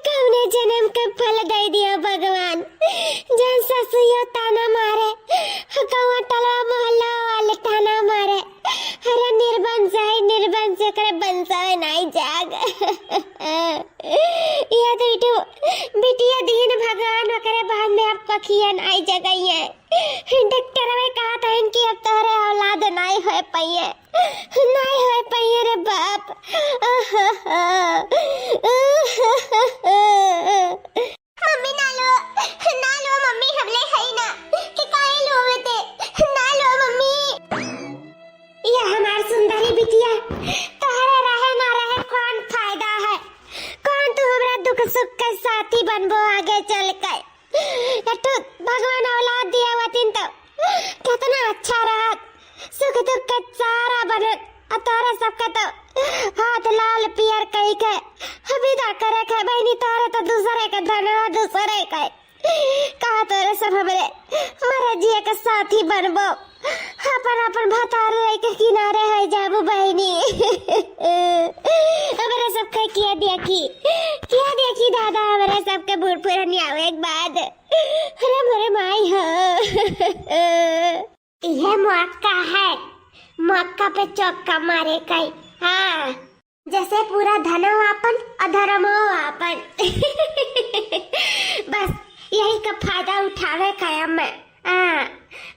कौने जन्म का फल दे दिया भगवान। जन ससुयो ताना मारे, कौआ टलवा मोहल्ला वाले ताना मारे। अरे निर्बंस करे बंसावे नाई जाग। ये तो इटू बिटिया दीन भगवान करे बाद में अब कखिया नाई जगई है। डॉक्टर ने कहा था इनकी अब तोरे औलाद नाई होए पइए रे बाप। मम्मी ना लो मम्मी हमले है ना कि काहे लोवेते ना लो मम्मी। ये हमार सुंदरी बिटिया तोहरे रहे ना रहे कौन फायदा है। कौन तू हमरा दुख सुख के साथी बनबो आगे चल कर। तो भगवान औलाद दिया वतिन तो कितना अच्छा रहा। सुख दुख का सारा बनत तारा सबका तो हाथ लाल पियर कही के विदा करे के बहनी तारे तो दूसरे के धन दूसरे के कहा तोरे सब हमरे मरे जिए के साथी बनबो। अपन भतारे रह के किनारे है जाबू बहनी। हमरे सब के किया देखी दादा हमरे सब के बूढ़ पुरानी आवे एक बाद। अरे मोरे माई हो। ये मौका है, मौका पे चौका मारे कई। हाँ जैसे पूरा धनो अपन अधर्मो अपन। बस यही का फायदा उठावे कायम में।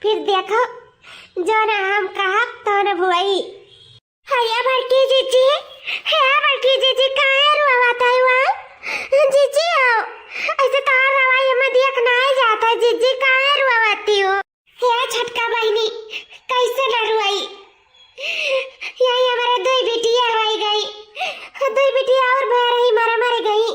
फिर देखो जो ना हम कहा तो न भुआई। हरिया भड़की जीजी काहे रुआवता हुआ जीजी आओ। ऐसे तार रवाई हमें देखना ही जाता है जीजी काहे रुआवती हो। क्या छटका बहनी कैसे न रुआई। यही हमारे दो बिटिया हो गई, दो बिटिया और भर ही मर गई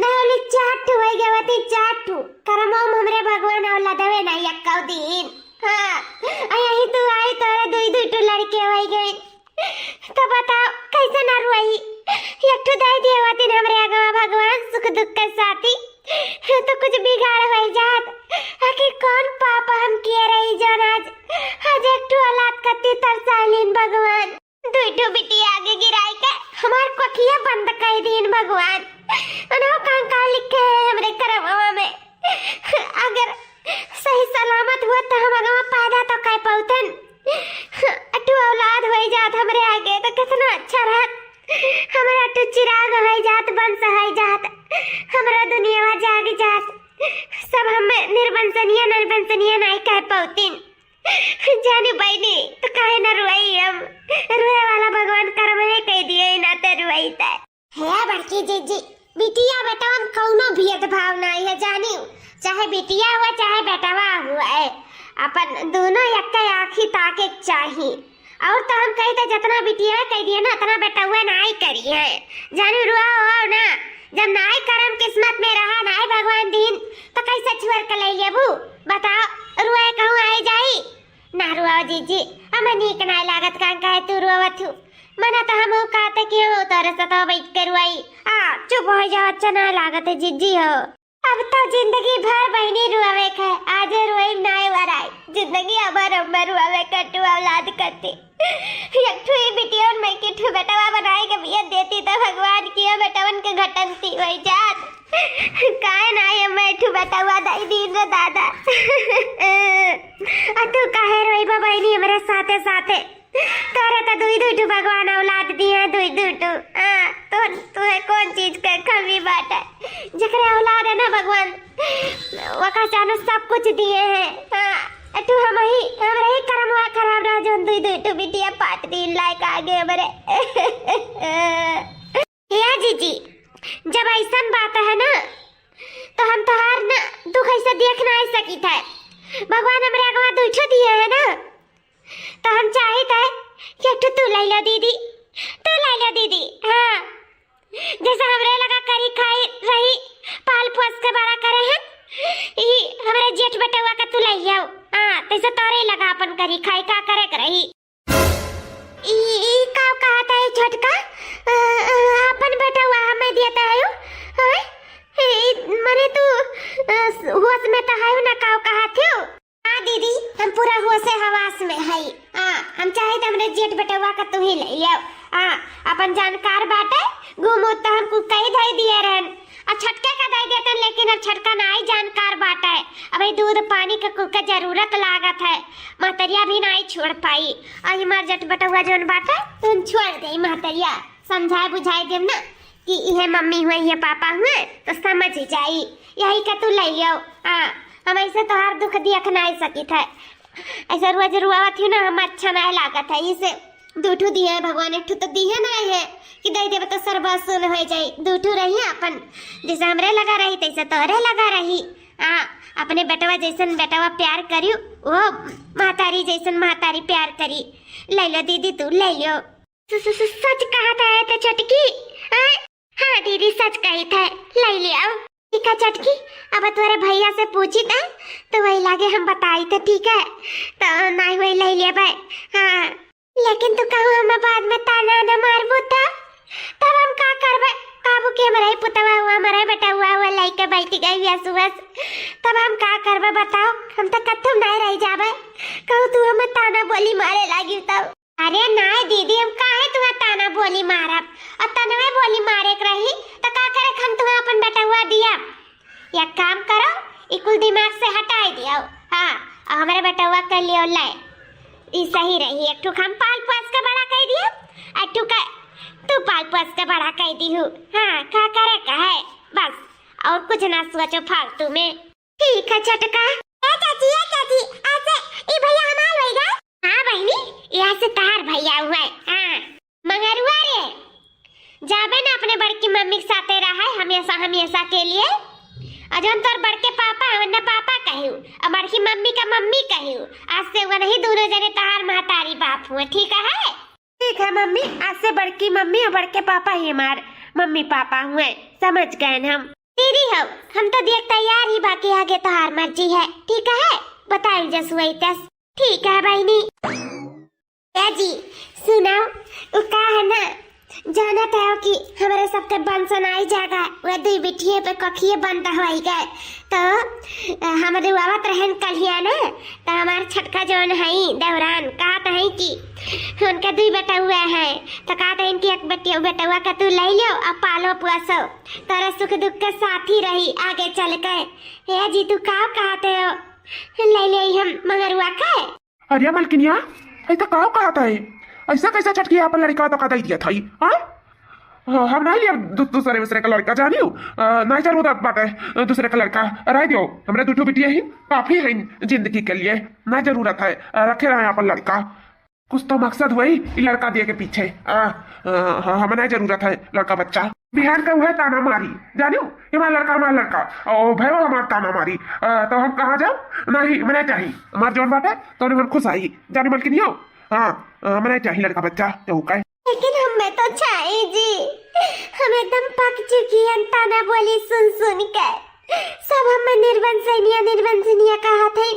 ना। वाली चाट हो गई चाट करमो हमरे भगवान औलाद देवे ना यक्का दिन। हां यही तू आई तोरे दो लड़के हो गई तो बताओ कैसे ना रुआई। एक तो दे दिया दिन हमरे आगे भगवान सुख दुख के साथी तो कुछ बिगाड़ हो जात। आखिर कौन पाप हम किए रही जो आज एक तो औलाद कती तरसालीन भगवान। दो बिटिया आगे गिराई के हमार कोखिया बंद कर दीन भगवान। अनो कांका लिखे है हमरे करमवा में। अगर सही सलामत हुआ तो हम अगवा पैदा तो कर पाउतन। अटू औलाद हो जात हमरे आगे तो कितना अच्छा रहत। हमरा अटू चिराग हो जात बंस हो जात हमरा दुनिया जाग जात। सब हम निर्बंसनिया नहीं कह पाउतिन। जाने बहनी तो काहे न रुआई। हम रुए वाला भगवान कर्म है कह दिए ना ते रुआई ता है। बड़की जीजी बिटिया बेटा हम कौनो भेदभाव नहीं है जानी। चाहे बिटिया हुआ चाहे बेटावा हुआ है अपन दोनों एक आँखी ताके चाहिए। और तो हम कहते जितना बिटिया कह दिए ना उतना बेटा हुआ नहीं करी है जानी। रुआ हो ना जब नाई करम किस्मत में रहा नाई भगवान दिन तो कैसे छुअर के ले लेबू बताओ। रुआ कहूँ आई जाई ना रुआ जीजी हमें नीक नहीं लागत। कान कहे तू रुआवत हूँ मना तो हम कहते कि हो तोरे से तो बैठ कर रुआई। चुप हो जाओ अच्छा ना लागत है जीजी हो। अब तो जिंदगी भर बहनी रुआवे के आज रोई नाई वराई जिंदगी अबर रुआवे कटू औलाद करती। एक ठू बिटिया और मैं के ठू बेटावा बनाए के बिया देती तो भगवान की बेटावन के घटनती होई जात। काहे नाई मैं ठू बेटावा दाई दीन रे दादा। तू काहे रोई बहनी हमरे साथे साथे तोरे तो दुई भगवान औलाद दिए दुई तो है कौन चीज के कमी बात है। जकरे औलाद है ना भगवान वका चानो सब कुछ दिए हैं। तू हमरे ही कर्मवा खराब रहा जो दुई बिटिया पाट दी लायक आगे हमरे। या जीजी जब ऐसा बात है ना तो हम तोहार ना दुख ऐसे देख ना सकी था। भगवान हमरे अगवा दुठो दिए है ना तो हम चाहते हैं कि तू ले लो दीदी। हाँ जैसे हमरे लगा करी खाई रही पाल पोस के बड़ा करे हैं ई हमरे जेठ बेटवा का तू ले आओ। तैसे तोरे लगा अपन करी खाई का करे करही। ई का कहता है छोटका अपन बेटवा हमें देता है। मने तू होश में तो है ना का कहा थियो। दीदी हम पूरा होश हवास में है। हम चाहे तो हमरे जेठ बेटवा का तू ही ले आओ। अपन जानकार बाटे घूमो तो हमको कई दे दिए रहन और छटके का दे देतन, लेकिन अब छटका ना ही जानकार बाटा है। अबे दूध पानी का कुल का जरूरत लागत है, महतरिया भी नहीं छोड़ पाई। और हमार जट बटुआ जोन बाटा तुम छोड़ दे महतरिया, समझाए बुझाए देम ना कि ये मम्मी हुए ये पापा हुए तो समझ ही जाई। यही का तू ले लियो। हाँ, हम ऐसे तो हर दुख देख नहीं सकी थे, ऐसा रोज रुआवत ही ना हम अच्छा नहीं लागत है। इसे दूठू दिए भगवान, एक तो दिए नहीं है कि दे देव तो सर्वस्व हो जाए। दूठू रही अपन, जैसे हमरे लगा रही तैसे तोरे लगा रही। हाँ, अपने बेटवा जैसन बेटवा प्यार करियो, वो महतारी जैसन महतारी प्यार करी। ले लो दीदी, तू ले लो। सच कहा था तो चटकी। हाँ दीदी सच कही था, ले लिया। ठीक है चटकी, अब तुम्हारे भैया से पूछी था तो वही लागे हम बताई थे, ठीक है तो नहीं वही ले लिया भाई। हाँ लेकिन तू कहूँ हम बाद में ताना न मारबू तब हम का करबे? काबू के हमारे पुतवा हुआ, हमारे बेटा हुआ लाइके बैठी गई हुआ सुबह, तब हम का करबे बताओ? हम तो कत्थम नहीं रह जाबे। कहूँ तू हमें ताना बोली मारे लगी तब। अरे नहीं दीदी, हम काहे तुम्हें ताना बोली मारब? और तनवे बोली मारे रही तो का करे? हम तुम्हें अपन बेटा हुआ दिया। एक काम करो, इकुल दिमाग से हटाई दियो। हाँ, और हमारे बेटा हुआ कर लियो लाए, ई सही रही। एक ठुक हम पाल पोस के बड़ा कर दियो, एक ठुक तू पाल पोस के बड़ा कर दी हूँ। हाँ, का करे का है बस, और कुछ ना सोचो फालतू में। ठीक है छटका। चाची ऐसे ई भैया हमार होएगा। हाँ बहनी, यहाँ से तार भैया हुआ है। हाँ मंगरुआ रे, जाबे ना अपने बड़की मम्मी के साथे रहा है हमेशा के लिए। अजन तोर बड़के पापा वरना पापा कहू और बड़की मम्मी का मम्मी कहू। आज से वो नहीं, दोनों जने तार महतारी बाप हुए। ठीक है? ठीक है मम्मी, आज से बड़की मम्मी और बड़के पापा ही हमार मम्मी पापा हुए, समझ गए हम। दीदी हो, हम तो देख तैयार ही, बाकी आगे तो हार मर्जी है। ठीक है, बताइए जसुई तस। ठीक है बहनी। जी सुनाओ, वो का है ना, जाना था कि हमारे सबके बंसन आई जागा, वो दो बिटिया पे कखिए बंद होई गए तो हमारे आवत रहन कलिया ना, तो हमारे छटका जोन है दौरान कहते हैं कि उनके दो बेटा हुए हैं, तो कहते हैं कि एक बेटा हुआ का तू ले लो और पालो पोसो, तेरे सुख दुख के साथी रही आगे चल के। हे जी तू का कहते हो? ले ले हम मगरुआ का। अरे मलकिनिया, ऐसा का कहता है? ऐसा कैसा छटकी अपन लड़का तो कदा दिया था? हाँ, हम नहीं लिया दूसरे का लड़का जानियो, नहीं जरूर बात दूसरे का लड़का रह दियो। हमरे दूठो बिटिया ही काफी है जिंदगी के लिए, ना जरूरत है रखे रहे अपन लड़का। कुछ तो मकसद हुई लड़का दिए के पीछे। हमें नहीं जरूरत है लड़का बच्चा। बिहार का हुआ ताना मारी जानियो, हमारा लड़का और भैया हमारा ताना मारी, तो हम कहाँ जाओ? नहीं मैंने चाहिए हमारे जोन बात है तो हम खुश आई जानी मलकिनी हो। हाँ मैंने चाहिए लड़का बच्चा जो का। लेकिन हमें तो चाहिए जी, हम एकदम पक चुकी है ताना बोली सुन के। सब हमें निर्वंशनिया कहा थे,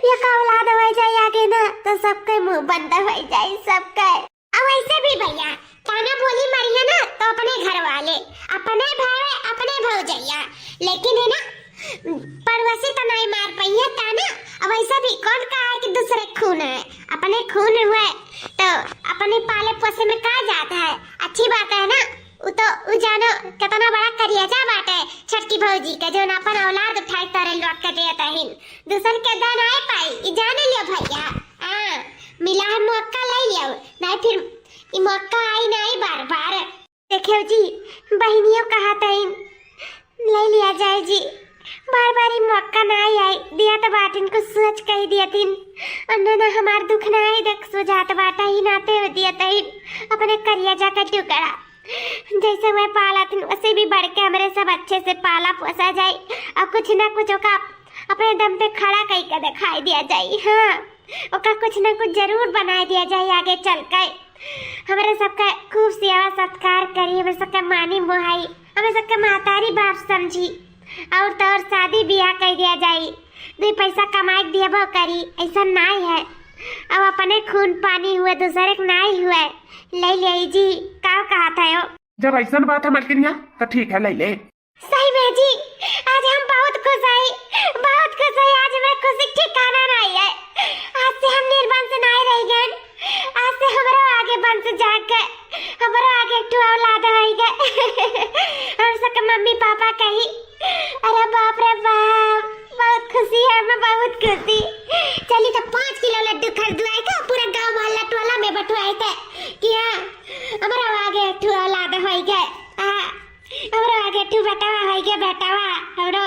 ये का औलाद हो जाए आगे ना तो सबके मुंह बंद हो जाए सबके। अब ऐसे भी भैया ताना बोली मरी है ना तो अपने घर वाले, अपने भाई, अपने भौजैया, लेकिन है ना पड़ोसी तो नहीं मार पाई है ताना। अब ऐसा भी कौन कहा है कि दूसरे खून है? अपने खून हुए तो अपने पाले पोसे में कहा जाता है, अच्छी बात है ना। वो तो वो जानो कितना बड़ा करियाजा बात है छटकी भौजी का, जो अपन औलाद उठाई तारे लौट के देता है। दूसर के दान आए पाई जाने लियो भैया। हाँ मिला है मौका ले लियो, नहीं फिर मौका आई नहीं बार बार। देखियो जी बहनियों कहा था ले लिया जाए जी, बार बार ही मौका ना आई दिया तो बात इनको सोच कही दिया थिन, अन्ना हमार दुख ना आई देख सुझात बाटा ही नाते हो दिया था अपने करियाजा का टुकड़ा। जैसे वह पाला थी वैसे भी बढ़ के हमारे सब अच्छे से पाला पोसा जाए और कुछ ना कुछ का अपने दम पे खड़ा कहीं का दिखाई दिया जाए। हाँ ओका कुछ ना कुछ जरूर बना दिया जाए आगे चल के। हमारे सबका खूब सेवा सत्कार करी, हमारे सबका मानी मोहाई, हमें सबका महतारी बाप समझी और तो और शादी ब्याह कर दिया जाए, दो पैसा कमाई दिया वो करी। ऐसा नहीं है, अब अपने खून पानी हुए दूसरे के नहीं हुए। ले ले जी का कहा था? जब ऐसा बात है मलकिनिया तो ठीक है ले ले। सही में जी आज हम बहुत खुश है, बहुत खुश है। आज मैं खुशी ठिकाना नहीं है। आज से हम निर्बंध नहीं रह गए, आज से हमारा आगे आगे बन से जाके हमारा आगे एक ठो औलाद होई गए हम सबके मम्मी पापा कही। अरे बाप रे बाप, बहुत खुशी है, हमें बहुत खुशी। चली तो 5 किलो लड्डू खरीदवाए थे, पूरा गांव मोहल्ला टोला में बटवाए थे कि हाँ हमारा आगे एक ठो औलाद होई गए। हमारा आगे ठू बेटावा होई गए, बेटावा हमरो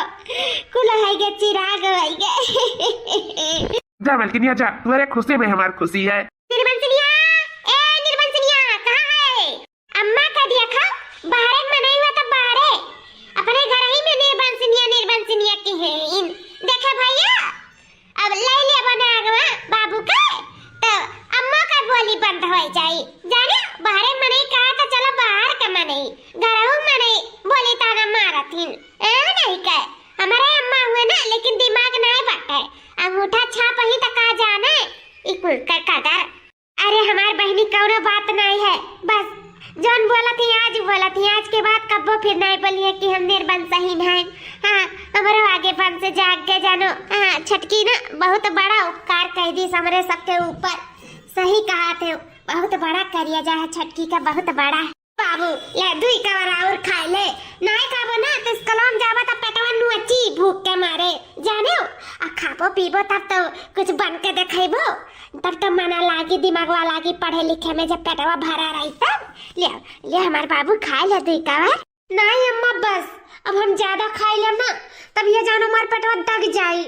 कुल होई गए, चिराग होई गए। जा मलकिनिया जा, तुम्हारे खुशी में हमारी खुशी है। निर्बंसनिया, ए निर्बंसनिया कहाँ है? अम्मा का दिया खा, बाहर में नहीं हुआ तो बाहर अपने घर ही में निर्बंसनिया की है। इन देखा भैया, अब ले ले बना गवा बाबू का, तो अम्मा का बोली बंद हो जाए। जाने बाहर में नहीं कहा तो चलो बाहर का में नहीं, घरों में नहीं बोली ताना मारथिन। नहीं कहे हमारे अम्मा हुए ना, लेकिन दिमाग नहीं बटे, अंगूठा छाप ही तक आ जाने इकुल का कदर। अरे हमार बहनी कौनो बात नहीं है, बस जौन बोला थी आज के बाद कब्बो फिर नहीं बोलिए कि हम निर्बंसहीन हैं। हाँ हमारे आगे बन से जाग के जानो। हाँ छटकी ना बहुत बड़ा उपकार कह दी हमारे सबके ऊपर, सही कहा थे, बहुत बड़ा करिया जा है छटकी का, बहुत बड़ा। बाबू ले दुई कवर और खा ले, नहीं खाबो ना तो स्कूल जाबो तो पेटवा नुची भूख के मारे जाने। आ खाबो पीबो तब तो कुछ बन के देखेबो, तब तो मना लागी, दिमागवा लागी पढ़े लिखे में, जब पेटवा भरा रही तब। ले हमारे बाबू खा ले दुई कवर। नहीं अम्मा बस, अब हम ज्यादा खाई लेम ना तब ये जानो हमारे पेटवा दग जाई।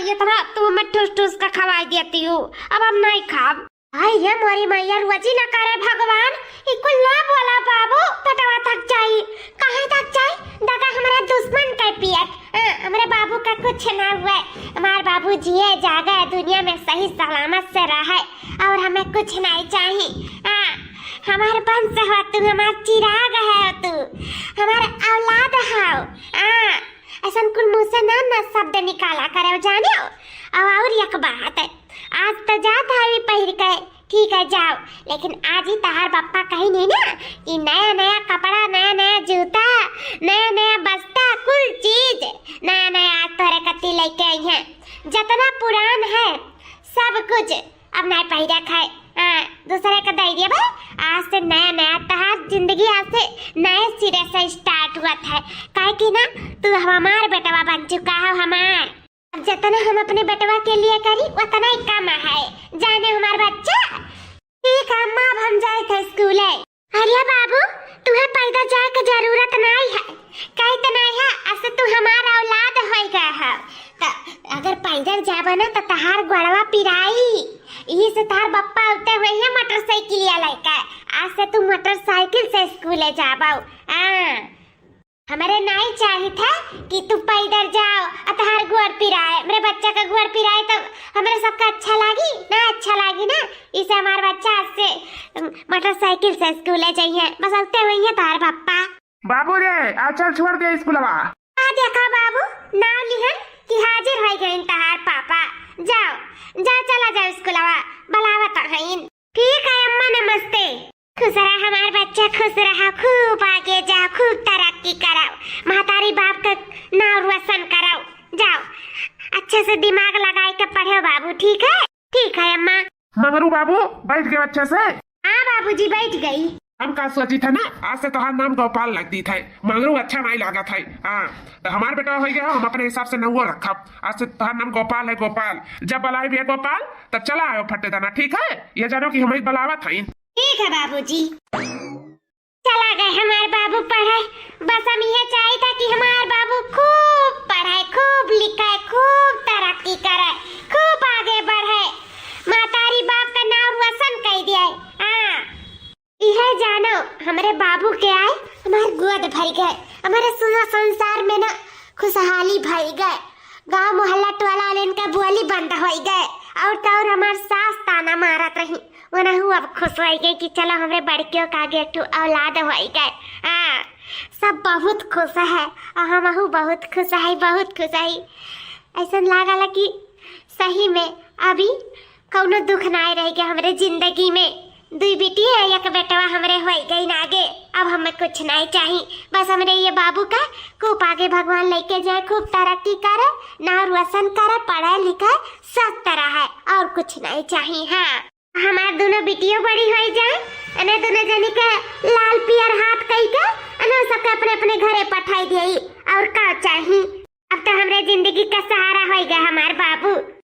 ये तरह तुम मैं ठूस ठूस का खवाई देती हूँ, अब हम नहीं खाब। हाय ये मोरी मैया रुचि न करे भगवान, इकुल ना बोला बाबू, पेटवा थक जाई। कहाँ तक जाई? दगा हमारा दुश्मन का पियत। हमारे बाबू का कुछ ना हुआ, हमारे बाबू जिए जागे दुनिया में सही सलामत से रहे, और हमें कुछ नहीं चाहिए। हमारे वंश हो तू, हमारा चिराग है तू, हमारा औलाद हो। ऐसा कुल मुँह से ना शब्द निकाला करे जाने। और एक बात है, आज तो जाता है पहिर के, ठीक है जाओ, लेकिन आज ही तहार पप्पा कहीं नहीं ना कि नया नया कपड़ा, नया नया जूता, नया नया बस्ता, कुल चीज नया नया आज तोरे कत्ती लेके आई है। जितना पुरान है सब कुछ अब नहीं पहिरा खाए, दूसरे का दे दिया भाई। आज से नया नया तहार जिंदगी आज से नए सिरे से स्टार्ट हुआ था, काहे कि ना तू हमार बेटवा बन चुका है। हमार अब जितना हम अपने बेटवा के लिए करी उतना ही कम है, जाने हमारा बच्चा। ठीक है अम्मा, अब हम जाए थे स्कूल। अरे बाबू तुम्हें पैदल जाए की जरूरत नहीं है, कहीं तो नहीं है, ऐसे तू हमारा औलाद हो गया है, तो अगर पैदल जाबो ना तो तहार गोड़वा पिराई। यही से तार बप्पा उठे हुए हैं मोटरसाइकिल लेकर, आज से तू मोटरसाइकिल से स्कूल जाबो। हमारे नहीं चाहिए था कि तू पैदल जाओ और तहार गोड़ पिराए, मेरे बच्चा का गोड़ पिराए तो हमारे सबका अच्छा लगी ना, अच्छा लगी ना, इसे हमारा बच्चा आज से मोटरसाइकिल से स्कूल जाइए, बस उठते हुए हैं तार पप्पा। बाबू रे आज चल छोड़ दे स्कूलवा। देखा बाबू नाम लिहन कि हाजिर हो गए तहार पापा, जाओ जा चला जाओ स्कूलवा, बुलावत है। ठीक है अम्मा नमस्ते। खुश रहा हमारा बच्चा, खुश रहा, खूब आगे जाओ, खूब तरक्की कराओ, महतारी बाप का नाम रोशन कराओ, जाओ अच्छे से दिमाग लगाए के पढ़ो बाबू। ठीक है? ठीक है अम्मा। मंगरू बाबू बैठ गए अच्छे से? हाँ बाबूजी बैठ गई। हम का सोची था ना, आज से तुम्हारा नाम गोपाल लग दी था, मंगरू अच्छा नहीं लगा था। तो हमारे बेटा हो गया, हम अपने हिसाब से नहुआ रखा, आज से तुम्हारा नाम गोपाल है। गोपाल जब बुलाए भी है गोपाल तब चला आयो फटे दाना, ठीक है? ये जानो कि हमें बुलावा था। ठीक है बाबूजी। चला गए हमारे बाबू पढ़े, बस हम ये चाहिए था कि हमारे बाबू खूब पढ़े, खूब लिखे, खूब तरक्की करे, खूब आगे बढ़े, मातारी बाप का नाम रोशन कर दिया। यह जानो हमारे बाबू के आए, हमारे गोद भर गए, हमारे सुना संसार में ना खुशहाली भर गए, गांव मोहल्ला टोला वाले इनका बोली बंद हो गए, और तो और हमारे सास ताना मारत रही, वनहु अब खुश हो गई कि चलो हमारे बड़कियों का आगे एक औलाद हो गए। सब बहुत खुश है और हमहु बहुत खुश है, बहुत खुश है। ऐसा लागला कि सही में अभी कौनो दुख नहीं रह गया हमारे जिंदगी में। दुई बेटी है, एक बेटवा हमारे हो गई ना आगे, अब हमें कुछ नहीं चाहिए, बस हमारे ये बाबू का खूब आगे भगवान लेके जाए, खूब तरक्की करे, नाम रोशन करे, पढ़े लिखे सब तरह है, और कुछ नहीं चाहिए। हाँ हमार दोनों बिटियों बड़ी हो जाए अने दोनों जनी के लाल पियर हाथ कई के अने सबके अपने अपने घरे पठाई दिए और का चाहिए। अब तो हमरे जिंदगी का सहारा हो गया हमार बाबू।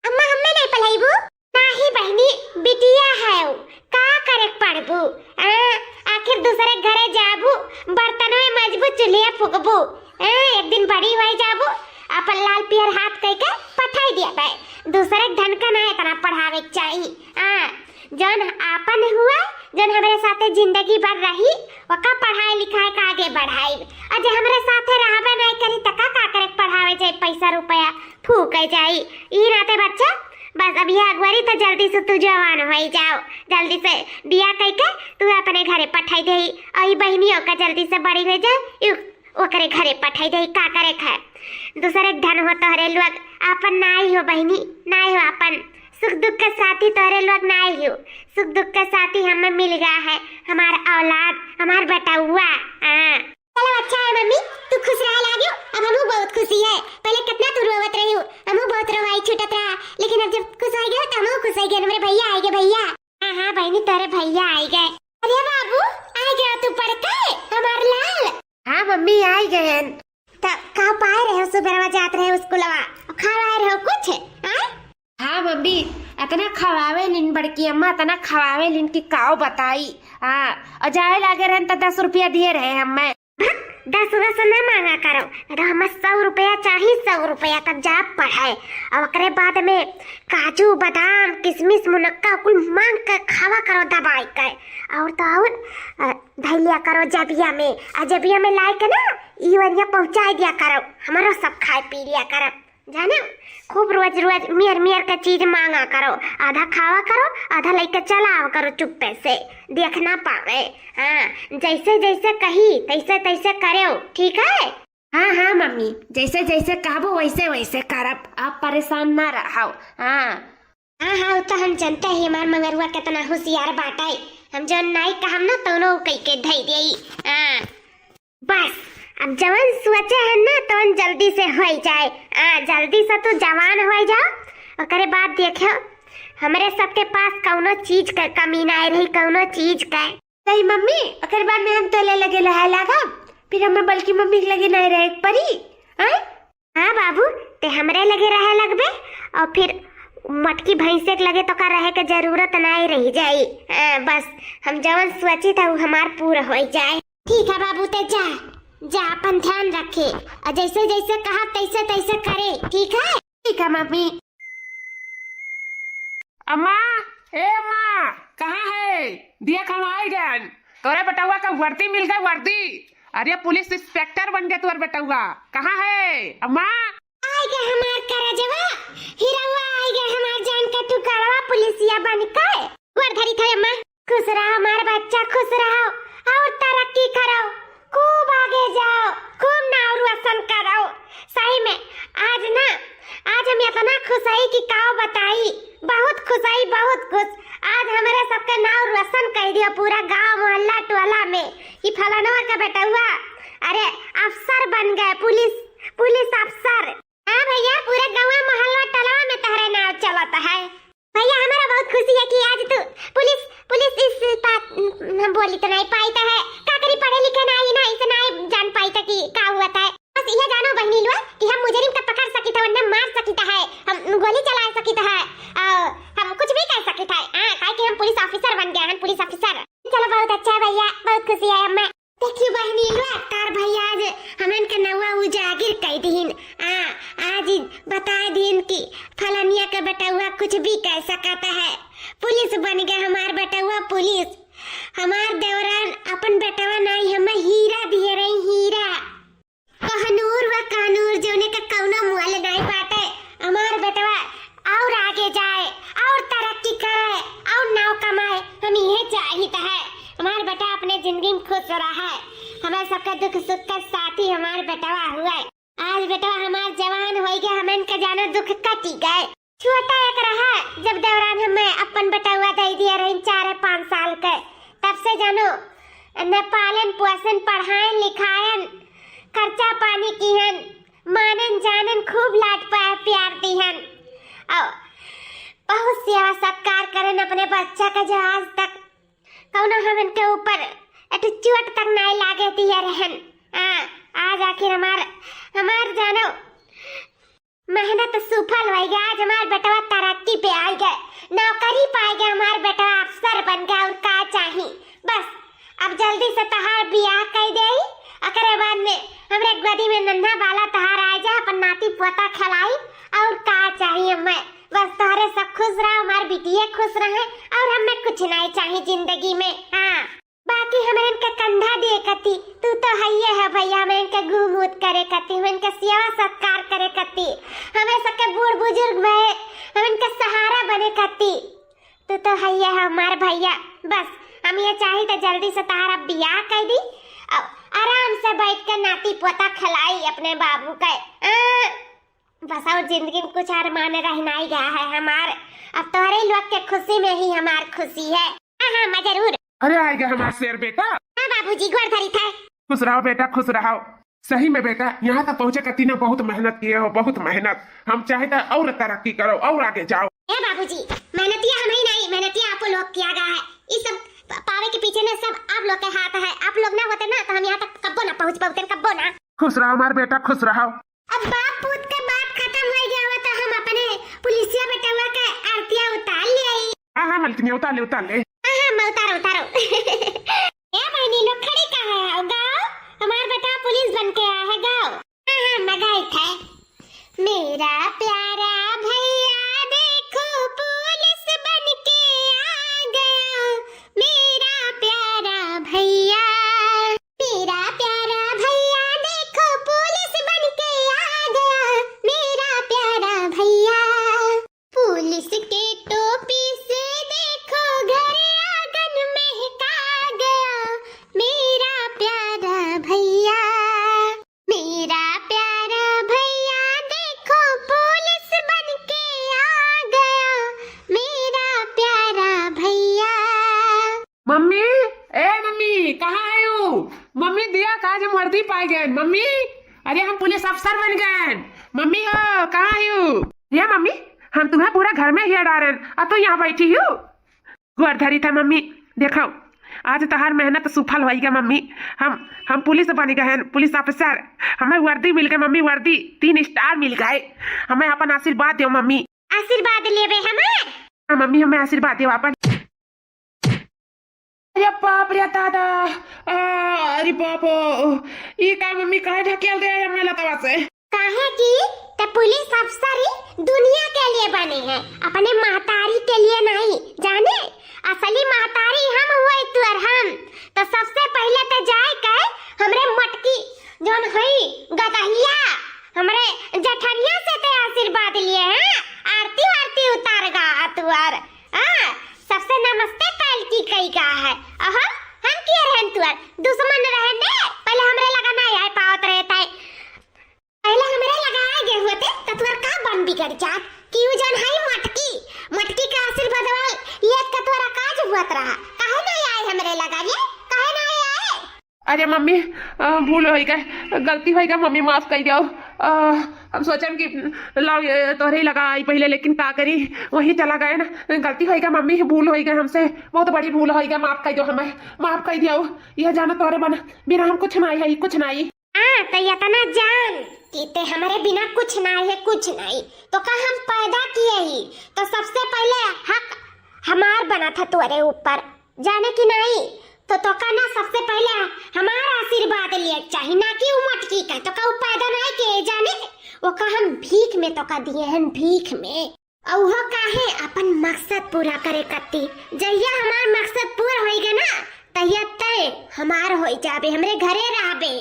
अम्मा हमें नहीं पढ़ाईबू नाही बहनी बिटिया है वो का करे पढ़बू आखिर दूसरे घरे जाबू बर्तन में मजबूत चूल्हे फूकबू एक दिन बड़ी हो जाबू अपन लाल पियर हाथ कह के पठाई दिया भाई दूसरे धन का ना इतना पढ़ावे चाहिए जौन आपन हुआ जौन हमारे साथे जिंदगी भर रही वका पढ़ाई लिखाई का आगे बढ़ाई अज हमारे साथे रहबे नहीं करी तका का करे पढ़ावे जाए पैसा रुपया फूके जाई ई रहते बच्चा बस अभी अगवारी तो जल्दी से तू जवान हो जाओ जल्दी से बिया कह के तू अपने घरे पठाई दे और बहनियों का जल्दी से बड़ी हो जाए ओकरे घरे पठाई दे का करे खाए दूसरे धन हो तोहरे लोग अपन नाई हो बहनी नाई हो अपन सुख दुख का साथी तोहरे लोग नाई हो सुख दुख का साथी हमें मिल गया है हमारा औलाद हमार बेटा हुआ चलो अच्छा है मम्मी तू खुश रह लागियो अब हमहू बहुत खुशी है पहले कितना तू रोवत रही हो हमहू बहुत रोवाई छूटत रहा लेकिन अब जब खुश हो गए तो हमहू खुश हो गए मेरे भैया आए गए भैया हाँ बहनी तेरे भैया आए गए अरे बाबू आ गया तू पढ़ के हमार लाल हाँ मम्मी आ गए कहाँ पाए रहे हो सुबह जाते रहे स्कूलवा खा रहे हो कुछ हाँ मम्मी इतना खवावे लिन बड़की अम्मा इतना खवावे लिन की काओ बताई और जाए लागे रहन तो 10 रुपया दिए रहे हमें 10 से ना मांगा करो तो हमें 100 रुपया चाहिए 100 रुपया तक जा पढ़ाए और ओकरे बाद में काजू बादाम किशमिश मुनक्का कुल मांग कर खावा करो दबाई कर और तो और धैलिया करो जबिया में और जबिया में लाई के ना ई वरिया पहुंचा दिया करो हमारा सब खाए पी लिया करो जाने खूब रोज रोज मियर मियर का चीज मांगा करो आधा खावा करो आधा लेके चलाओ करो चुप्पे से देखना पावे हाँ जैसे जैसे कही तैसे तैसे करो ठीक है हाँ मम्मी जैसे जैसे कहबो वैसे वैसे करब आप परेशान ना रहो हाँ तो हम जानते हैं हमार मंगरुआ कितना होशियार बाटे हम जो नहीं कहम ना दोनों कई के धई दे बस अब जवान सोचे है ना तो जल्दी से हो जाए जल्दी से तू जवान हो जा ओकरे बाद देखो हमारे सबके पास कौनो चीज का कमी ना रही कौनो चीज का सही मम्मी ओकरे बाद में हम तो ले लगे रहा लगा फिर हमें बल्कि मम्मी के लगे नहीं रहे परी हाँ बाबू ते हमरे लगे रहे लगबे और फिर मटकी भैंसे के लगे तो का रहे के जरूरत नहीं रही जाई बस हम जवन सोची था वो हमार पूरा हो जाए ठीक है बाबू ते जा अपन ध्यान रखे और जैसे जैसे कहा तैसे तैसे करे ठीक है मम्मी अम्मा ए अम्मा कहाँ है दिया खवाई गन तोरे बेटुआ का वर्दी मिल गई वर्दी अरे पुलिस इंस्पेक्टर बन गया तोर बेटुआ कहाँ है अम्मा आए गए हमार करजवा हिरवा आए गए हमार जान का टुकड़वा पुलिसिया बन के गोर धरी थे अम्मा खुश रहो हमार बच्चा खुश रहो और तरक्की करो खूब आगे जाओ खूब नाव रोशन करो सही में आज हम इतना खुश है कि काओ बताई बहुत खुश आज हमारे सबका नाव रोशन कर दिया पूरा गांव मोहल्ला टोला में कि फलाना का बेटा हुआ अरे अफसर बन गए पुलिस अफसर हाँ भैया पूरे गांव मोहल्ला टोला में तहरे नाव चलता है भैया हमारा बहुत खुशी है कि आज तू पुलिस इस हम बोली तो नहीं पाई है का करी पढ़े लिखे नहीं इतना जान पाई था कि का हुआ था बस यह जानो बहनी लोग कि हम मुजरिम का पकड़ सकी था वरना मार सकी था है हम गोली चला सकी था है हम कुछ भी कर सकी था काहे कि हम पुलिस ऑफिसर बन गए हम पुलिस ऑफिसर चलो बहुत अच्छा भैया बहुत खुशी है हमें देखियो बहनी लोग तार भैया आज हमन के नवा उजागिर कह दीन आज बता दीन कि फलानिया का बेटा हुआ कुछ भी कह सकता है पुलिस बन गया हमार बेटा हुआ पुलिस हमार देवरान अपन बेटवा नहीं हमें हीरा दिए रही हीरा कहनूर व कानूर जोने का कौनो मोल नहीं बाटे हमार बेटवा और आगे जाए और तरक्की करे और नाव कमाए हम यह चाहिए है हमार बेटा अपने जिंदगी में खुश रहा है हमारे सबका दुख सुख का साथी हमार बेटवा हुआ है आज बेटवा हमार जवान हो गया हमें का जानो दुख कटी गए छोटा एक रहा जब देवरान हमें अपन बेटा हुआ दे दिया रही 4-5 साल के तब से जानो न पालन पोषण पढ़ाएं लिखाएं खर्चा पानी किहन मानन जानन खूब लाड प्यार दिहन और बहुत सेवा सत्कार करें अपने बच्चा का, जो आज तक कौनो हमन के ऊपर एक चोट तक नहीं लागे दिया रहन। आज आखिर हमार जानो मेहनत सफल हो गया। आज हमार बेटवा तरक्की पे आ गए, नौकरी पाए गए, हमार बेटवा अफसर बन गया। और का चाहिए बस अब जल्दी से तहार बियाह कर दे, अकरे बाद में हमरे गोदी में नन्हा बाला तहार आ जाए, अपन नाती पोता खिलाई। और का चाहिए मैं, बस तोहरे सब खुश रहो, हमार बिटिया खुश रहे, और हमें कुछ नहीं चाहिए जिंदगी में। हाँ बाकी हमें इनका कंधा दे कती, तू तो है है भैया, हमें इनका घूमूत करे कती, हमें इनका सेवा सत्कार करे कती, हमें सबके बूढ़ बुजुर्ग भय हम इनका सहारा बने कती। तू तो है हमार भैया। बस हम ये चाहिए तो जल्दी से तारा बियाह कर दी, आराम से बैठ कर नाती पोता खिलाई अपने बाबू का। बस और जिंदगी में कुछ अरमान रहना ही गया है हमार। अब तोहरे लोग के खुशी में ही हमार खुशी है। हाँ मैं जरूर। अरे आएगा हमारा शेर बेटा। हाँ बाबूजी गोर धरी था। खुश रहो बेटा, खुश रहो। सही में बेटा, यहाँ तक पहुँचे कती ने बहुत मेहनत किए हो, बहुत मेहनत। हम चाहे तो और तरक्की करो और आगे जाओ। बाबूजी मेहनतिया हम ही नहीं, मेहनतिया आप लोग किया गया है। इस सब पावे के पीछे ना सब आप लोग के हाथ है। आप लोग ना होते ना तो हम यहाँ तक कब्बो ना पहुँच पाते, कब्बो ना। खुश रहो हमारे बेटा, खुश रहो। अब बाप पूत के बात खत्म हो गया हुआ तो हम अपने पुलिसिया बेटा हुआ के आरतिया उतार ले आई। हाँ मलकिनी उतार ले, उतार ले। हाँ मैं उतारो। ये बहनी लोग खड़ी कहाँ है? गाओ हमारा बेटा पुलिस बन के आया है, गाओ। हाँ मैं गई था। मेरा प्यारा भैया देखो पुलिस बन के आ गया, मेरा प्यारा भैया, मेरा प्यारा भैया देखो पुलिस बन के आ गया, मेरा प्यारा भैया। पुलिस के टोपी से देखो घर आंगन महका गया, मेरा प्यारा भैया, मेरा प्यारा भैया देखो पुलिस बन के आ गया, मेरा प्यारा भैया। मम्मी, ए मम्मी कहाँ आयु? मम्मी दिया काज हम वर्दी पाए गए। मम्मी अरे हम पुलिस अफसर बन गए। मम्मी हो कहाँ आयु? ये मम्मी हम तुम्हें पूरा घर में ही डारें, अब तो यहाँ बैठी हूँ। गुआर धरी था मम्मी, देखो आज तहार मेहनत सफल होई गया मम्मी। हम पुलिस बन गए हैं, पुलिस ऑफिसर। हमें वर्दी मिल गई मम्मी, वर्दी 3 स्टार मिल गए। हमें अपन आशीर्वाद दो मम्मी। आशीर्वाद लेबे हमार? हाँ मम्मी हमें आशीर्वाद दो अपन। अरे बाप रे दादा, अरे बापो, ये का मम्मी काहे ढकेल दे हमें लतवा से? काहे की ते पुलिस अफसर ही दुनिया के लिए बने हैं, अपने महतारी के लिए नहीं। जाने असली महतारी हम हुए तू और हम। तो सबसे पहले तो जाए के हमरे मटकी जोन हई गदहिया हमरे जठरिया से ते आशीर्वाद लिए हैं। आरती वारती उतार गा तू और सबसे नमस्ते काल की कई का है। हम किए रहन तू और दुश्मन रहन ने पहले हमरे लगा ना आए पावत रहता है। पहले हमरे लगाए गए होते तो तुअर का बन बिगड़ जात कि उ जन हई मटकी का आशीर्वाद वाल ये का तुअरा काज हुआत रहा। काहे नहीं आए हमरे लगा ये, काहे नहीं आए? अरे मम्मी भूल हो गए, गलती हो गई मम्मी, माफ कर दो। हम सोचम कि लाओ तोहरे ही लगा आई पहले, लेकिन का करी वही चला गए ना। गलती हो गई मम्मी, भूल हो गई हमसे, बहुत बड़ी भूल हो गई। माफ कर दो हमें, माफ कर दियो। यह जाना तोहरे बना बिना हम कुछ नहीं है, कुछ नहीं। तो इतना जान कि ते हमारे बिना कुछ नहीं है, कुछ नहीं। तो का हम पैदा किए ही तो सबसे पहले हक हमार बना था तुम्हारे ऊपर, जाने की नहीं। तो का ना सबसे पहले हमारा आशीर्वाद लिए चाहिए, ना कि मटकी का। तो का पैदा नहीं किए जाने, वो का हम भीख में तो का दिए हैं, भीख में। और वो काहे अपन मकसद पूरा करे करती। जहिया हमार मकसद पूरा होइगे ना तहिया तय हमार हो जाबे, हमरे घरे रहबे।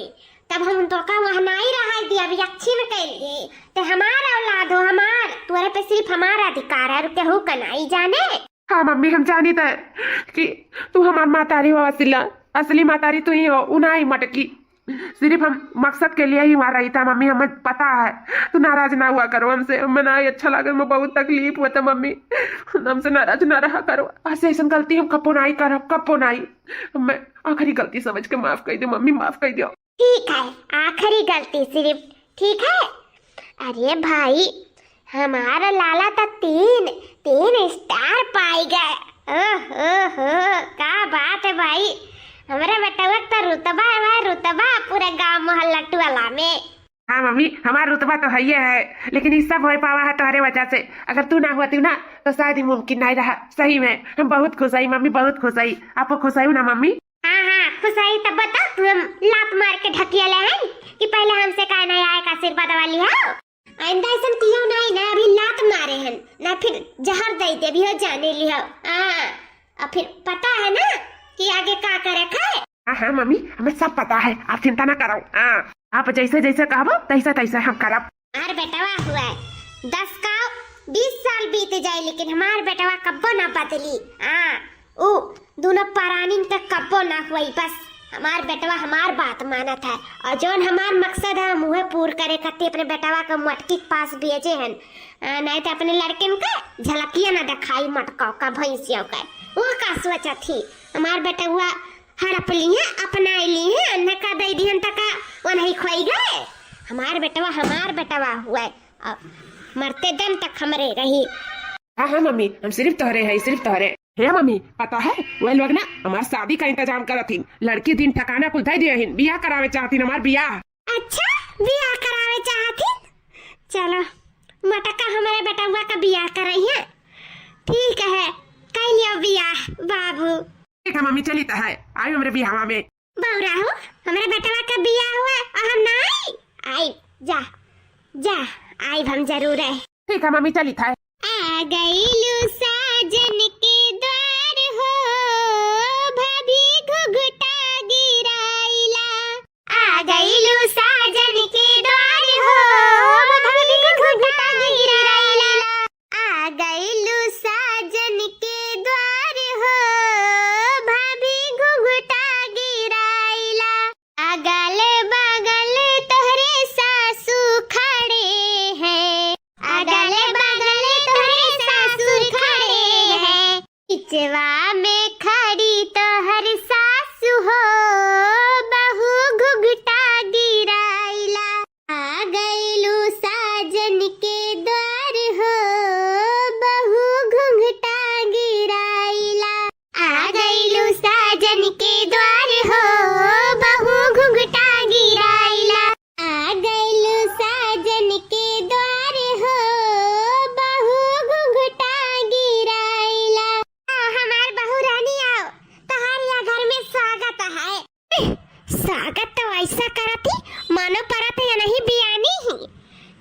तब हम तो का वह नहीं रहा दिया भी अच्छी में कर लिए। ते हमारा औलाद हो, हमार तुम्हारे पे सिर्फ हमारा अधिकार है, केहू का नहीं जाने। हाँ मम्मी हम जानी था कि तू हमार मातारी हो, असली मातारी तू ही हो, उनाई मटकी। सिर्फ हम मकसद के लिए ही मार रही था मम्मी, हमें पता है। तू नाराज ना हुआ करो हमसे, हमें ना अच्छा लगा, हमें बहुत तकलीफ हुआ था मम्मी। हमसे नाराज ना रहा करो, ऐसे ऐसा गलती हम कपो नहीं करो, कपो नहीं। मैं आखिरी गलती समझ के माफ कर दो मम्मी, माफ कर दो। ठीक है, आखिरी गलती सिर्फ, ठीक है। अरे भाई हमारा लाला तो तीन तीन स्टार पाई गए। ओहो क्या बात है भाई, हमारे बेटवा तो रुतबा है भाई, रुतबा पूरे गांव मोहल्ला टोला में। हाँ मम्मी, हमारा रुतबा तो है ही है, लेकिन इस सब हो पावा है तुम्हारे वजह से। अगर तू ना हुआ ना तो शायद ही मुमकिन नहीं रहा। सही में हम बहुत खुश आई मम्मी, बहुत खुश आई। आपको खुश आई ना मम्मी? हाँ खुश आई। तब बता तू हम लात मार के ढकिया ले हैं कि पहले हमसे का नहीं आए का आशीर्वाद वाली है। आइंदा ऐसा किया नहीं ना, अभी लात मारे हैं ना फिर जहर दे दे भी हो जाने लिया। अब फिर पता है ना कि आगे क्या करे खाए। हाँ मम्मी, हमें सब पता है, आप चिंता ना करो। आप जैसे जैसे कहो तैसे तैसे हम करब। हमार बेटवा हुआ है 10 का 20 साल बीत जाए, लेकिन हमार बेटवा कब्बो ना बदली। ओ दोनों परानी तक कब्बो ना हुई। बस हमार बेटवा हमार बात माना था, और जोन हमार मकसद है मुहे पूर करे खातिर अपने बेटवा को मटकी के पास भेजे हैं। नहीं तो अपने लड़के का झलकिया ना दिखाई मटका का भैंसियों का। वो का सोचा थी हमार बेटवा हड़प ली है, अपना ली है, अन्य का दे दी तक वो नहीं खोई गए। हमार बेटवा हुआ है, मरते दम तक हमरे रही। हाँ मम्मी, हम सिर्फ तोहरे हैं, सिर्फ तोहरे। हे मम्मी, पता है वह लोग ना हमारे शादी का इंतजाम करत हिन। लड़की दिन ठिकाना पुछाई दिए हिन, बियाह करावे चाहती हमार बियाह। अच्छा बियाह करावे चाहती? चलो मटका हमारे बेटवा का बियाह करई है। ठीक है कर लियो बियाह बाबू। ठीक है मम्मी, चली तो है आई हमारे बियाह में। बौरा हो हमारे बेटवा का बियाह हुआ और हम ना आई। जा जा आई हम जरूर है। ठीक है मम्मी, चली था। आ गई साजन के द्वार हो, भाभी घुघुटा गिराइला। आ गई साजन के द्वार हो, भाभी घुघुटा गिराइला। आ गई साजन के द्वार हो, भाभी घुघुटा गिराइला। अगल बगल तोहरे सासू खड़े हैं, अगल बगल तोहरे सासू खड़े हैं। पिछवा में खड़ी तोहर सासू हो, बहू घुघुटा गिराइला। आ गइलू साजन के द्वार हो, बहू घुघुटा गिराइला। आ गइलू साजन के द्वार हो, बहू घुघुटा गिराइला। आ गइलू साजन के द्वार हो, बहू घुघुटा गिराइला। हमार बहू रानी आओ, तहार घर में स्वागत है। स्वागत तो ऐसा करती मानो परत या नहीं बियानी ही।